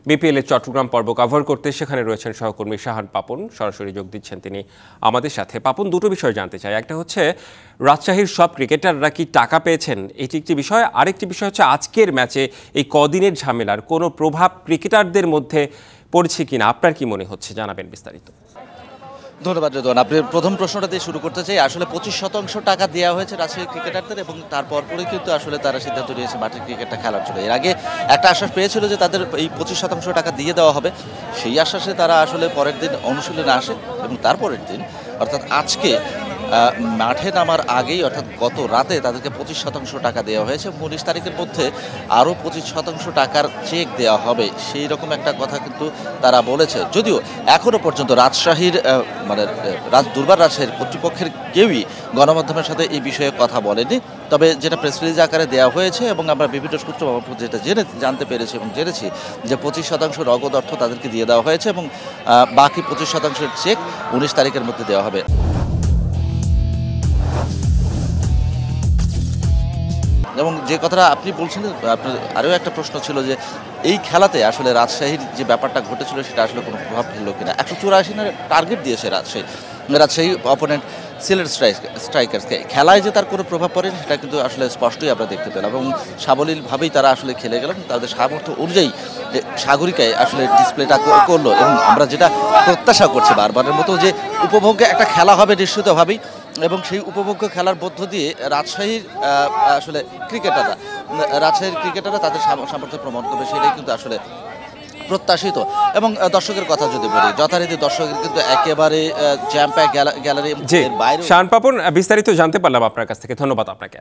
BPL এর চট্টগ্রাম পর্ব cover করতে সেখানে রয়েছেন সহকর্মী শাহান পাপন, সরাসরি যোগ দিচ্ছেন তিনি আমাদের সাথে। পাপন, দুটো বিষয় জানতে চাই। একটা হচ্ছে রাজশাহীর সব ক্রিকেটাররা কি টাকা পেয়েছেন, এটি একটি বিষয়। আরেকটি বিষয় হচ্ছে আজকের ম্যাচে এই কদিনের ঝামেলার কোনো প্রভাব ক্রিকেটারদের মধ্যে পড়ছে কিনা, আপনার কি মনে হচ্ছে, জানাবেন বিস্তারিত। ধন্যবাদ রেদওয়ান। আপনি প্রথম প্রশ্নটা দিয়ে শুরু করতে চাই। আসলে 25% টাকা দেওয়া হয়েছে রাজশাহী ক্রিকেটারদের এবং তারপর পরে কিন্তু আসলে তারা সিদ্ধান্ত নিয়েছে মাঠের ক্রিকেটটা খেলার জন্য। এর আগে একটা আশ্বাস পেয়েছিল যে তাদের এই 25% টাকা দিয়ে দেওয়া হবে। সেই আশ্বাসে তারা আসলে পরের দিন অনুশীলনে আসে এবং তারপরের দিন অর্থাৎ আজকে মাঠে নামার আগেই অর্থাৎ গত রাতে তাদেরকে 25% টাকা দেওয়া হয়েছে। 19 তারিখের মধ্যে আরও 25% টাকার চেক দেওয়া হবে, সেই রকম একটা কথা কিন্তু তারা বলেছে। যদিও এখনও পর্যন্ত রাজশাহীর দুর্বার রাজশাহীর কর্তৃপক্ষের কেউই গণমাধ্যমের সাথে এই বিষয়ে কথা বলেনি। তবে যেটা প্রেস রিলিজ আকারে দেওয়া হয়েছে এবং আমরা বিভিন্ন সূত্র যেটা জানতে পেরেছি এবং জেনেছি যে 25% নগদ অর্থ তাদেরকে দিয়ে দেওয়া হয়েছে এবং বাকি 25%-এর চেক 19 তারিখের মধ্যে দেওয়া হবে। এবং যে কথাটা আপনি বলছেন, আপনার আরও একটা প্রশ্ন ছিল যে এই খেলাতে আসলে রাজশাহীর যে ব্যাপারটা ঘটেছিল সেটা আসলে কোনো প্রভাব ফেললো কিনা। 184 রানের টার্গেট দিয়েছে রাজশাহী অপোনেন্ট সিলেট স্ট্রাইকার্সকে। খেলায় যে তার কোনো প্রভাব পড়েনি সেটা কিন্তু আসলে স্পষ্টই আমরা দেখতে পেলাম এবং সাবলীলভাবেই তারা আসলে খেলে গেলেন। তাদের সামর্থ্য অনুযায়ী সাগরিকায় আসলে ডিসপ্লেটা করলো এবং আমরা যেটা প্রত্যাশা করছি বারবারের মতো যে উপভোগ্য একটা খেলা হবে নিশ্চিতভাবেই, এবং সেই উপভোগ্য খেলার মধ্য দিয়ে রাজশাহীর ক্রিকেটাররা তাদের সামর্থ্য প্রমাণ করবে, সেটাই কিন্তু আসলে প্রত্যাশিত। এবং দর্শকের কথা যদি বলি, যথারীতি দর্শকের কিন্তু একেবারে জ্যাম প্যাক গ্যালারি বাইরে। শাহান পাপন, বিস্তারিত জানতে পারলাম আপনার কাছ থেকে, ধন্যবাদ আপনাকে।